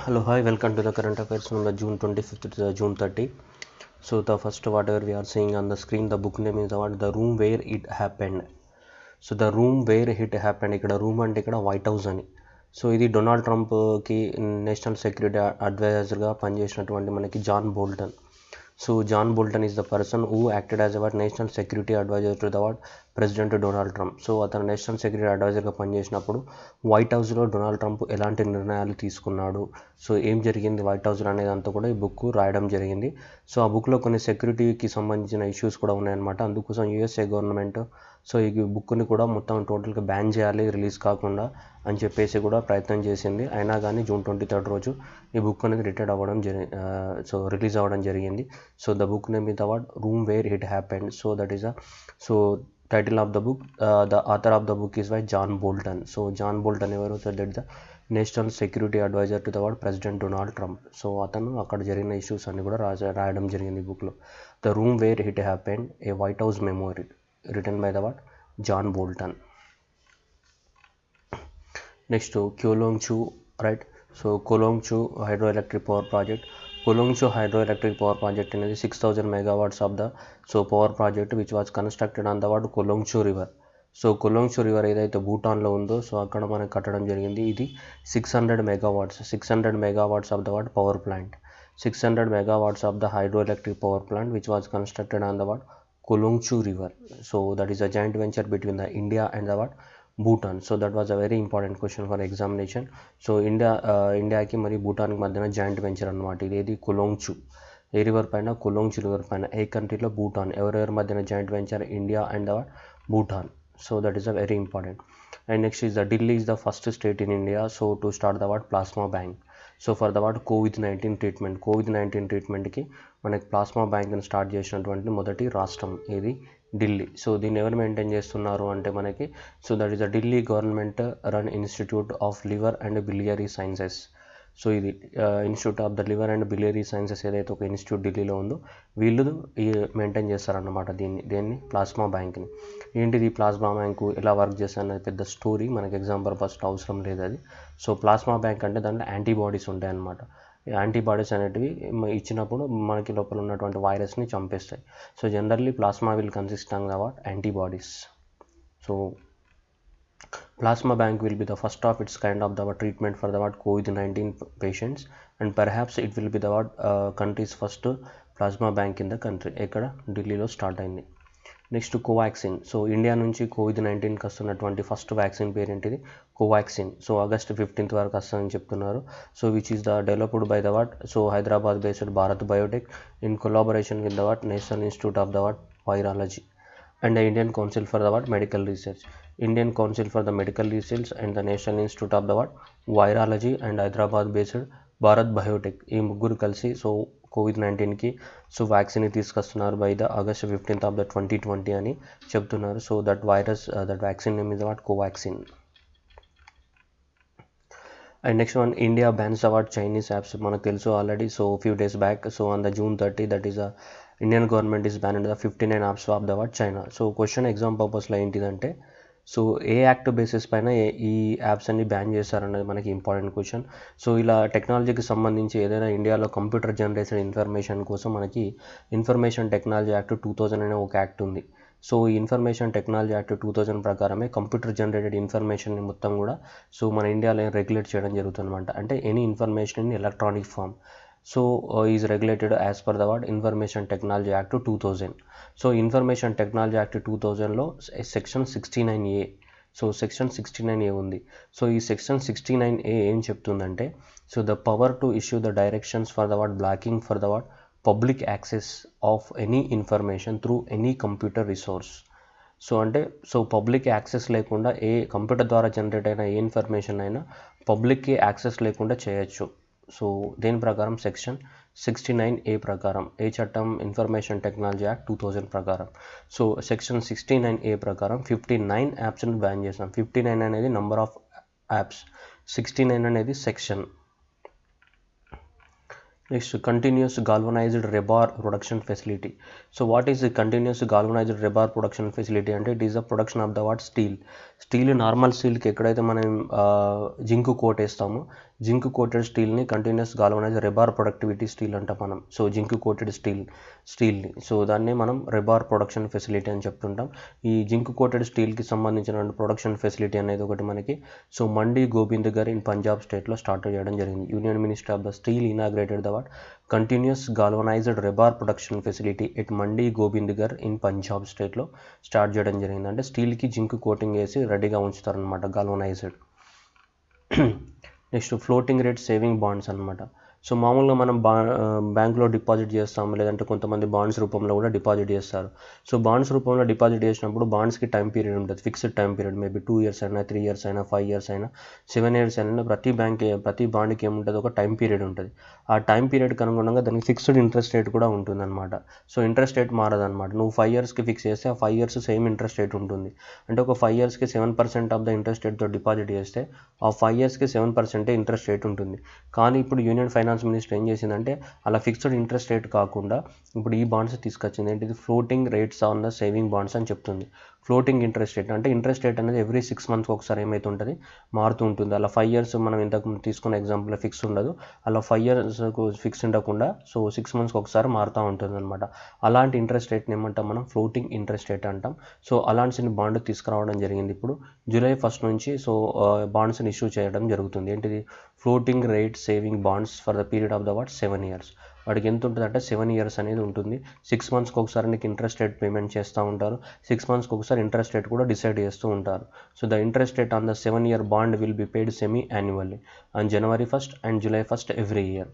Hello, hi, welcome to the current affairs from the June 25th to the June 30. So the first whatever we are seeing on the screen, the book name is what the room where it happened. So the room where it happened, ఇక్కడ room అంటే ఇక్కడ White House అని. So ఇది Donald ట్రంప్కి national security అడ్వైజర్గా పనిచేసినటువంటి మనకి John Bolton. So John Bolton is the person who acted as our national security advisor to the president Donald Trump. So అతను నేషనల్ సెక్యూరిటీ అడ్వైజర్గా పనిచేసినప్పుడు వైట్ హౌస్లో డొనాల్డ్ ట్రంప్ ఎలాంటి నిర్ణయాలు తీసుకున్నాడు, సో ఏం జరిగింది వైట్ హౌస్లో అనేది అంతా కూడా ఈ బుక్ రాయడం జరిగింది. సో ఆ బుక్లో కొన్ని సెక్యూరిటీకి సంబంధించిన ఇష్యూస్ కూడా ఉన్నాయన్నమాట. అందుకోసం యూఎస్ఏ గవర్నమెంట్ సో ఈ బుక్ని కూడా మొత్తం టోటల్గా బ్యాన్ చేయాలి, రిలీజ్ కాకుండా అని చెప్పేసి కూడా ప్రయత్నం చేసింది. అయినా కానీ జూన్ 23 రోజు ఈ బుక్ అనేది రిలీజ్ అవ్వడం జరిగింది. So the book name is the room where it happened. So that is title of the book. The author of the book is by John Bolton. So John Bolton ఎవరు? So that the national security advisor to the president Donald Trump. So అతను అక్కడ జరిగిన issues అన్ని కూడా రాయడం జరిగింది ఈ బుక్లో. The room where it happened, A white house memory, written by the John Bolton. Next, Kyolong-Chu, right? So Kyolong-Chu hydroelectric power project. Kyolong-Chu hydroelectric power project is 6,000 megawatts of the power project which was constructed on the Kyolong-Chu river. So Kholongchhu river ఏదైతే భూటాన్లో ఉందో so అక్కడ మనకు కట్టడం జరిగింది. ఇది 600 megawatts of the power plant, 600 megawatts of the hydroelectric power plant which was constructed on the Kyolong-Chu river. So that is a joint venture between the India and the Bhutan. So that was a very important question for examination. So ఇండియాకి మరి భూటాన్కి మధ్యన joint venture అన్నమాట. ఇదేది కొలోంగ్చు ఏ river పైన, కొలోంగ్చు river పైన. ఏ కంట్రీలో? భూటాన్. ఎవరెవరి మధ్యన joint venture? India and the Bhutan. So that is a very important. And next is the Delhi is the first state in India so to start the plasma bank. So for the COVID-19 treatment, COVID-19 ట్రీట్మెంట్కి మనకి plasma బ్యాంక్ని start చేసినటువంటి మొదటి రాష్ట్రం ఇది Delhi. So దీన్ని ఎవరు maintain చేస్తున్నారు అంటే మనకి so that is the Delhi government run institute of liver and biliary sciences. So ఇది institute of the liver and biliary sciences ఏదైతే ఒక ఇన్స్టిట్యూట్ ఢిల్లీలో ఉందో వీళ్ళు మెయింటైన్ చేస్తారన్నమాట దేన్ని ప్లాస్మా బ్యాంక్ని. ఏంటిది ప్లాస్మా బ్యాంకు, ఎలా వర్క్ చేస్తారనేది పెద్ద స్టోరీ, మనకి ఎగ్జామ్ పర్పస్ అవసరం లేదు అది. సో ప్లాస్మా బ్యాంక్ అంటే దాంట్లో యాంటీబాడీస్ ఉంటాయన్నమాట. యాంటీబాడీస్ అనేటివి ఇచ్చినప్పుడు మనకి లోపల ఉన్నటువంటి వైరస్ని చంపేస్తాయి. So generally plasma will consist on the antibodies. So Plasma bank will be the first of its kind of the treatment for the COVID-19 patients and perhaps it will be the country's first plasma bank in the country. ఎక్కడ? ఢిల్లీలో start అయింది. Next Covaxin. So India నుంచి COVID-19కి వస్తున్నటువంటి first vaccine పేరు ఏంటిది? Covaxin. So August 15th వరకు వస్తుందని చెప్తున్నారు. So which is the developed by the so Hyderabad based Bharat Biotech in collaboration with the national institute of the virology and the Indian Council for the Medical Research. Indian Council for the Medical Research and the National Institute of the Virology and Hyderabad based Bharat Biotech ఈ ముగ్గురు కలిసి so కోవిడ్-19కి so vaccine తీసుకొస్తున్నారు by the August 15th of 2020 అని చెప్తున్నారు. So that vaccine name is Covaxin. And next one, India bans Chinese apps. మనకు తెలుసు already. So few days back so on the June 30 that is Indian government is ban the 59 apps of the China. So question exam పర్పస్లో ఏంటిదంటే so ఏ act basis పైన ఈ apps అన్ని ban చేస్తారన్నది మనకి important question. So ఇలా టెక్నాలజీకి సంబంధించి ఏదైనా ఇండియాలో కంప్యూటర్ జనరేటెడ్ ఇన్ఫర్మేషన్ కోసం మనకి ఇన్ఫర్మేషన్ టెక్నాలజీ యాక్ట్ 2000 అనే ఒక యాక్ట్ ఉంది. సో ఈ ఇన్ఫర్మేషన్ టెక్నాలజీ యాక్ట్ 2000 ప్రకారమే కంప్యూటర్ జనరేటెడ్ ఇన్ఫర్మేషన్ని మొత్తం కూడా సో మన ఇండియాలో రెగ్యులేట్ చేయడం జరుగుతుంది అనమాట. అంటే any information in electronic form so is regulated as per the information technology act 2000. So information technology act 2000లో section 69A. So section 69A ఉంది. సో ఈ సెక్షన్ 69A ఏం చెప్తుందంటే so the power to issue the directions for the blocking for the public access of any information through any computer resource. So అంటే so public access లేకుండా ఏ computer ద్వారా generate అయిన ఏ information అయినా పబ్లిక్కి యాక్సెస్ లేకుండా చేయొచ్చు. సో దేని ప్రకారం? సెక్షన్ 69A ప్రకారం. ఏ చట్టం? ఇన్ఫర్మేషన్ టెక్నాలజీ యాక్ట్ 2000 ప్రకారం. సో సెక్షన్ 69A ప్రకారం 59 యాప్స్ని బ్యాన్ చేస్తాం. 59 అనేది నంబర్ ఆఫ్ యాప్స్, 69 అనేది section. Next, continuous galvanized rebar production facility. So what is the continuous galvanized rebar production facility? And it is the production of the steel. Steel normal స్టీల్కి ఎక్కడైతే మనం zinc coat వేస్తామో zinc coated స్టీల్ని continuous galvanise rebar productivity steel అంటాం మనం. So zinc coated స్టీల్ని so దాన్ని మనం రెబార్ ప్రొడక్షన్ ఫెసిలిటీ అని చెప్తుంటాం. ఈ జింక్ కోటెడ్ స్టీల్కి సంబంధించిన ప్రొడక్షన్ ఫెసిలిటీ అనేది ఒకటి మనకి సో మండి గోబింద్ఘర్ ఇన్ పంజాబ్ స్టేట్లో స్టార్ట్ చేయడం జరిగింది. Union minister of the steel inaugurated the what continuous galvanised rebar production facility at Mandi Gobindgarh in Punjab స్టేట్లో స్టార్ట్ చేయడం జరిగింది. అంటే స్టీల్కి జింక్ కోటింగ్ వేసి రెడీగా ఉంచుతారనమాట galvanised. Next floating rate saving bonds అనమాట. సో మామూలుగా మనం బ్యాంక్లో డిపాజిట్ చేస్తాం, లేదంటే కొంతమంది బాండ్స్ రూపంలో కూడా డిపాజిట్ చేస్తారు. సో బాండ్స్ రూపంలో డిపాజిట్ చేసినప్పుడు బాండ్స్కి టైం పీరియడ్ ఉంటుంది, fixed time period. Maybe 2 years అయినా 3 years అయినా 5 years అయినా 7 years అయినా ప్రతి బాండ్కి ఏముంటుంది, ఒక టైం పీరియడ్ ఉంటుంది. ఆ టైం పీరియడ్కి అనుగుణంగా దానికి ఫిక్స్డ్ ఇంట్రెస్ట్ రేట్ కూడా ఉంటుందన్నమాట. సో ఇంట్రెస్ట్ రేట్ మారదన్నమాట. నువ్వు 5 yearsకి ఫిక్స్ చేస్తే ఆ 5 years సేమ్ ఇంట్రెస్ట్ రేట్ ఉంటుంది. అంటే ఒక 5 yearsకి 7% ఆఫ్ ద ఇంట్రెస్ట్ రేట్తో డిపాజిట్ చేస్తే ఆ 5 yearsకి 7% ఇంట్రెస్ట్ రేట్ ఉంటుంది. కానీ ఇప్పుడు యూనియన్ ఫైనాన్స్ మినిస్టర్ ఏం చేసిందంటే అలా ఫిక్స్డ్ ఇంట్రెస్ట్ రేట్ కాకుండా ఇప్పుడు ఈ బాండ్స్ తీసుకొచ్చింది. ఏంటిది floating rates on the saving bonds అని చెప్తుంది. ఫ్లోటింగ్ ఇంట్రెస్ట్ రేట్ అంటే ఇంట్రెస్ట్ రేట్ అనేది ఎవ్రీ 6 months ఒకసారి ఏమైతే ఉంటుంది, మారుతూ ఉంటుంది. అలా 5 years మనం ఇంతకు తీసుకున్న ఎగ్జాంపుల్ ఫిక్స్ ఉండదు, అలా 5 years ఫిక్స్ ఉండకుండా సో 6 months ఒకసారి మారుతూ ఉంటుంది అనమాట. అలాంటి ఇంట్రెస్ట్ రేట్ని ఏమంటాం మనం, ఫ్లోటింగ్ ఇంట్రెస్ట్ రేట్ అంటాం. సో అలాంటి బాండ్ తీసుకురావడం జరిగింది. ఇప్పుడు July 1st నుంచి సో బాండ్స్ని ఇష్యూ చేయడం జరుగుతుంది. ఏంటిది floating rate saving bonds for the period of the 7 years. వాడికి ఎంత ఉంటుంది అంటే 7 years అనేది ఉంటుంది. 6 monthsకి ఒకసారి నీకు ఇంట్రెస్ట్ రేట్ పేమెంట్ చేస్తూ ఉంటారు, 6 monthsకి ఒకసారి ఇంట్రెస్ట్ రేట్ కూడా డిసైడ్ చేస్తూ ఉంటారు. So the interest rate on the 7-year bond will be paid semi annually on January 1st and July 1st every year.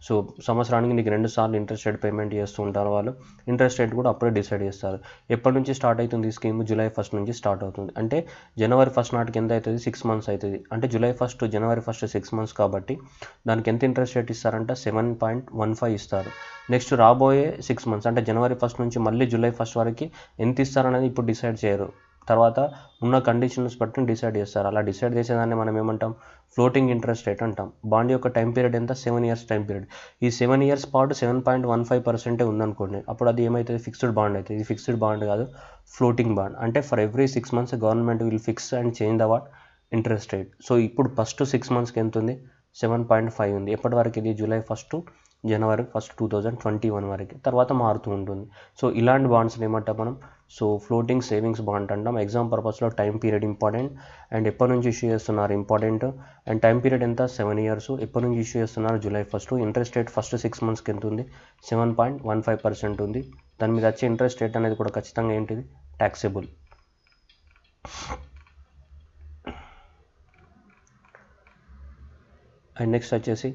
So సంవత్సరానికి నీకు 2 సార్లు ఇంట్రెస్ట్ రేట్ పేమెంట్ చేస్తూ ఉంటారు వాళ్ళు. ఇంట్రెస్ట్ రేట్ కూడా అప్పుడే డిసైడ్ చేస్తారు. ఎప్పటి నుంచి స్టార్ట్ అవుతుంది ఈ స్కీమ్, July 1st నుంచి స్టార్ట్ అవుతుంది. అంటే January 1st నాటికి ఎంత అవుతుంది, 6 months అవుతుంది. అంటే July 1st to January 1st 6 months కాబట్టి దానికి ఎంత ఇంట్రెస్ట్ రేట్ ఇస్తారంటే 7.15 ఇస్తారు. నెక్స్ట్ రాబోయే 6 months అంటే January 1st నుంచి మళ్ళీ July 1st వరకు ఎంత ఇస్తారనేది ఇప్పుడు డిసైడ్ చేయరు, తర్వాత ఉన్న కండిషన్స్ బట్టి డిసైడ్ చేస్తారు. అలా డిసైడ్ చేసేదాన్ని మనం ఏమంటాం, ఫ్లోటింగ్ ఇంట్రెస్ట్ రేట్ అంటాం. బాండ్ యొక్క టైం పీరియడ్ ఎంత, 7 years టైం పీరియడ్. ఈ 7 years పాటు 7.15% ఉందనుకోండి, అప్పుడు అది ఏమవుతుంది, ఫిక్స్డ్ బాండ్ అవుతుంది. ఇది ఫిక్స్డ్ బాండ్ కాదు, ఫ్లోటింగ్ బాండ్. అంటే for every 6 months government will fix and change the what interest rate. So ఇప్పుడు ఫస్ట్ 6 monthsకి ఎంత ఉంది, 7.5 ఉంది. ఎప్పటి వరకు ఇది, July 1st to January 1st 2021 వరకు, తర్వాత మారుతూ ఉంటుంది. సో ఇలాంటి బాండ్స్ని ఏమంటాం మనం, సో ఫ్లోటింగ్ సేవింగ్స్ బాండ్ అంటాం. ఎగ్జామ్ పర్పస్లో టైం పీరియడ్ ఇంపార్టెంట్ అండ్ ఎప్పటి నుంచి ఇష్యూ చేస్తున్నారు ఇంపార్టెంట్. అండ్ టైం పీరియడ్ ఎంత, 7 years. ఎప్పటి నుంచి ఇష్యూ చేస్తున్నారు, July 1st. Interest rate first 6 monthsకి ఎంత ఉంది, 7.15% ఉంది. దాని మీద వచ్చే ఇంట్రెస్ట్ రేట్ అనేది కూడా ఖచ్చితంగా ఏంటిది, ట్యాక్సేబుల్. అండ్ నెక్స్ట్ వచ్చేసి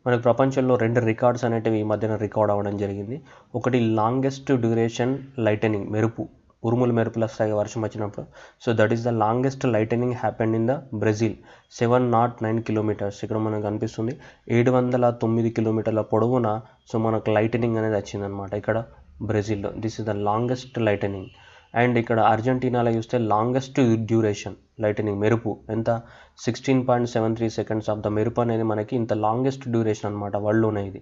మనకు ప్రపంచంలో 2 రికార్డ్స్ అనేటివి ఈ మధ్యన రికార్డ్ అవ్వడం జరిగింది. ఒకటి లాంగెస్ట్ డ్యూరేషన్ లైటనింగ్, మెరుపులు వస్తాయి వర్షం వచ్చినప్పుడు. So that is the longest lightning happened in the Brazil, 709 kilometers. ఇక్కడ మనకు కనిపిస్తుంది 709 kilometers పొడవున సో మనకు లైటనింగ్ అనేది వచ్చిందనమాట ఇక్కడ బ్రెజిల్లో. This is the longest lightning. And ఇక్కడ అర్జెంటీనాలో చూస్తే లాంగెస్ట్ డ్యూరేషన్ లైటనింగ్, మెరుపు ఎంత, 16.73 seconds ఆఫ్ ద మెరుపు అనేది మనకి ఇంత లాంగెస్ట్ డ్యూరేషన్ అనమాట వరల్డ్లోనే. ఇది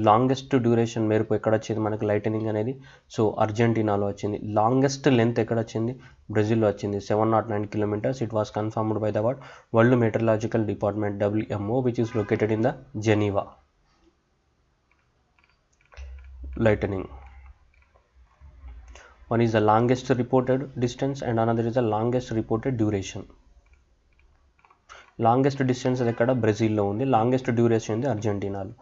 లాంగెస్ట్ డ్యూరేషన్ మెరుపు ఎక్కడ వచ్చింది మనకి లైటనింగ్ అనేది, సో అర్జెంటీనాలో వచ్చింది. లాంగెస్ట్ లెంత్ ఎక్కడ వచ్చింది, బ్రెజిల్లో వచ్చింది, 709 kilometers. It was confirmed by the world meteorological department WMO which is located in the Geneva. lightning. One is the longest reported distance and another is the longest reported duration. Longest distance ఎక్కడ, బ్రెజిల్లో ఉంది. Longest duration ఉంది అర్జెంటీనాలో.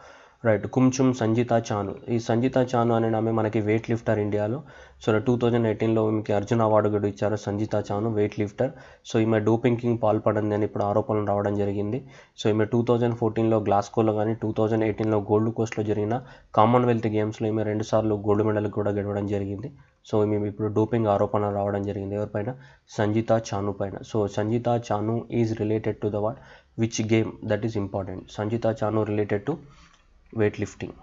Right. కుంచుమ్ సంజితా Chanu. ఈ సంజితా చాను అనే ఆమె మనకి weight lifter ఇండియాలో. So 2018లో ఈమెకి అర్జున్ అవార్డు కూడా ఇచ్చారు, సంజితా చాను వెయిట్ లిఫ్టర్. సో ఈమె డోపింగ్కి పాల్పడింది అని ఇప్పుడు ఆరోపణలు రావడం జరిగింది. సో ఈమె 2014లో గ్లాస్కోలో కానీ 2018లో గోల్డ్ కోస్ట్లో జరిగిన కామన్వెల్త్ గేమ్స్లో ఈమె 2 సార్లు గోల్డ్ మెడల్ కూడా గెలవడం జరిగింది. సో ఈమె ఇప్పుడు డోపింగ్ ఆరోపణలు రావడం జరిగింది. ఎవరిపైన, సంజితా చాను పైన. So Sanjita Chanu is related to the what, which game, that is important. Sanjita Chanu related to weight lifting.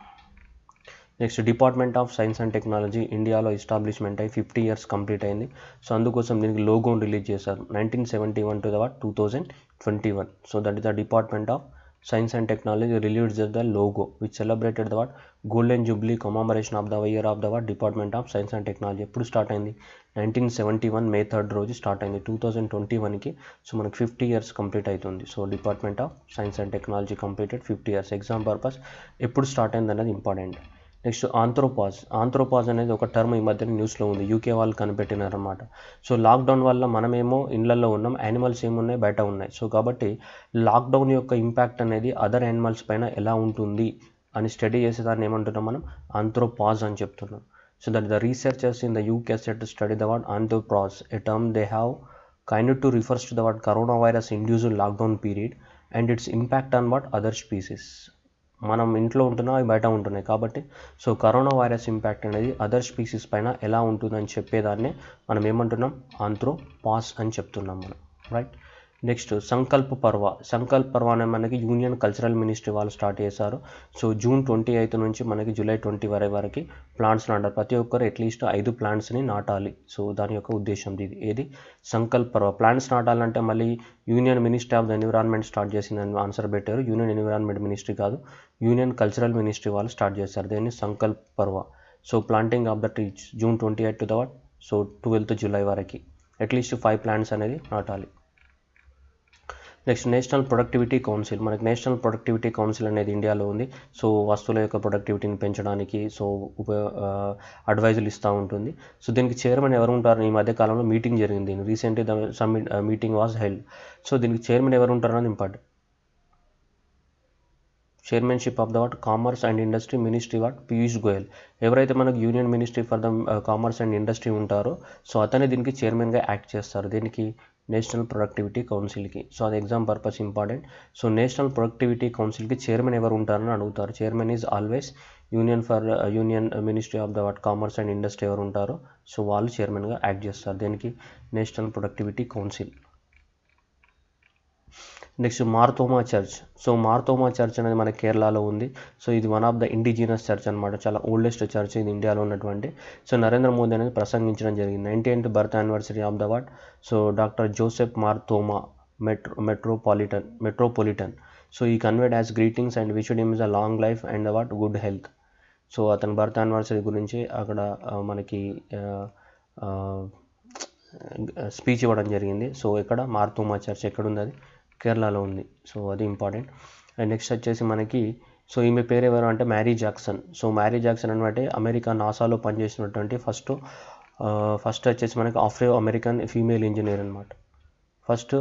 Next, department of science and technology ఇండియాలో ఎస్టాబ్లిష్మెంట్ అయ్యి 50 years కంప్లీట్ అయింది. సో అందుకోసం దీనికి లోగోని రిలీజ్ చేశారు 1971 to 2021. So that is the department of Science and Technology released the logo which celebrated the what Golden Jubilee commemoration of the year of the what Department of Science and Technology. ఎప్పుడు start అయింది 1971 May 3 రోజు start అయింది. 2021కి so మనకి 50 years complete అవుతుంది. So department of science and technology completed 50 years. Exam purpose ఎప్పుడు start అయింది అనేది important. Next ఆంథ్రోపాజ్ అనేది ఒక టర్మ్ ఈ మధ్యన న్యూస్లో ఉంది, యూకే వాళ్ళు కనిపెట్టినారన్నమాట. సో లాక్డౌన్ వల్ల మనమేమో ఇళ్లలో ఉన్నాం, యానిమల్స్ ఏమున్నాయి బయట ఉన్నాయి. సో కాబట్టి లాక్డౌన్ యొక్క ఇంపాక్ట్ అనేది అదర్ యానిమల్స్ పైన ఎలా ఉంటుంది అని స్టడీ చేసేదాన్ని ఏమంటున్నాం మనం ఆంథ్రోపాజ్ అని చెప్తున్నాం. So that the researchers in the UK set to study the word anthropause, a term they have kind to refers to the word corona virus induced lockdown period and its impact on what other species. మనం ఇంట్లో ఉంటున్నాం, అవి బయట ఉంటున్నాయి కాబట్టి so corona virus impact అనేది other species పైన ఎలా ఉంటుందని చెప్పేదాన్ని మనం ఏమంటున్నాం ఆంథ్రోపాజ్ అని చెప్తున్నాం మనం, రైట్. నెక్స్ట్ సంకల్ప్ పర్వ అనే మనకి యూనియన్ కల్చరల్ మినిస్ట్రీ వాళ్ళు స్టార్ట్ చేశారు. సో June 28 నుంచి మనకి July 20 వరకు ప్లాంట్స్ నాటాలి. ప్రతి ఒక్కరు అట్లీస్ట్ 5 ప్లాంట్స్ని నాటాలి. సో దాని యొక్క ఉద్దేశం ఏది సంకల్ప్ పర్వ. ప్లాంట్స్ నాటాలంటే మళ్ళీ union ministry of the environment start చేసిందని ఆన్సర్ పెట్టారు. యూనియన్ ఎన్విరాన్మెంట్ మినిస్ట్రీ కాదు, యూనియన్ కల్చరల్ మినిస్ట్రీ వాళ్ళు స్టార్ట్ చేశారు దీన్ని Sankalp Parv. So planting of the trees June 28 to the so 12th July వరకు అట్లీస్ట్ 5 ప్లాంట్స్ అనేది నాటాలి. Next national productivity council. మనకి నేషనల్ ప్రొడక్టివిటీ కౌన్సిల్ అనేది ఇండియాలో ఉంది. సో వస్తువుల యొక్క ప్రొడక్టివిటీని పెంచడానికి సో అడ్వైజులు ఇస్తూ ఉంటుంది. సో దీనికి చైర్మన్ ఎవరు ఉంటారు? ఈ మధ్య కాలంలో మీటింగ్ జరిగింది, recently the summit meeting was held. So దీనికి చైర్మన్ ఎవరు ఉంటారు అనేది important. Chairmanship of the what commerce and industry ministry what Piyush Goyal. ఎవరైతే మనకు union ministry for the commerce and industry ఉంటారో సో అతనే దీనికి చైర్మన్గా యాక్ట్ చేస్తారు. దీనికి నేషనల్ ప్రొడక్టివిటీ కౌన్సిల్కి. సో అది exam purpose important. So national productivity కౌన్సిల్కి చైర్మన్ ఎవరు ఉంటారని అడుగుతారు. Chairman is always union ministry of the what commerce and industry ఎవరు ఉంటారో సో వాళ్ళు చైర్మన్గా యాక్ట్ చేస్తారు. దీనికి national productivity council. Next Marthoma church. So Marthoma church అనేది మన కేరళలో ఉంది. సో ఇది one of the indigenous church అనమాట, చాలా ఓల్డెస్ట్ చర్చ్ ఇది ఇండియాలో ఉన్నటువంటి. సో నరేంద్ర మోదీ అనేది ప్రసంగించడం జరిగింది. 98th birth anniversary of the what so doctor Joseph Marthoma metropolitan. So he conveyed as greetings and wished him is a long life and the what good health. So అతని birth anniversary గురించి అక్కడ మనకి speech ఇవ్వడం జరిగింది. So ఇక్కడ Marthoma church ఎక్కడుంది? అది కేరళలో ఉంది. సో అది ఇంపార్టెంట్. అండ్ నెక్స్ట్ వచ్చేసి మనకి సో ఈమె పేరు ఎవరు అంటే Mary Jackson. So Mary Jackson అంటే అమెరికా నాసాలో పనిచేసినటువంటి ఫస్ట్ వచ్చేసి మనకి ఆఫ్రో అమెరికన్ ఫీమేల్ ఇంజనీర్ అనమాట. First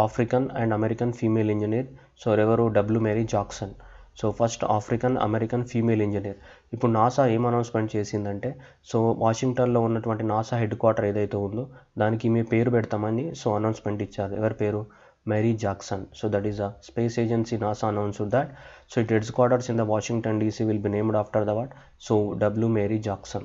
African and American female engineer. So ఎవరు? W Mary Jackson. So first African American female engineer. ఇప్పుడు నాసా ఏం అనౌన్స్మెంట్ చేసిందంటే సో వాషింగ్టన్లో ఉన్నటువంటి నాసా హెడ్ క్వార్టర్ ఏదైతే ఉందో దానికి ఈమె పేరు పెడతామని సో అనౌన్స్మెంట్ ఇచ్చారు. ఎవరి పేరు? Mary Jackson. So that is a space agency NASA announced that. So its headquarters in the Washington DC will be named after the what? So W. Mary Jackson.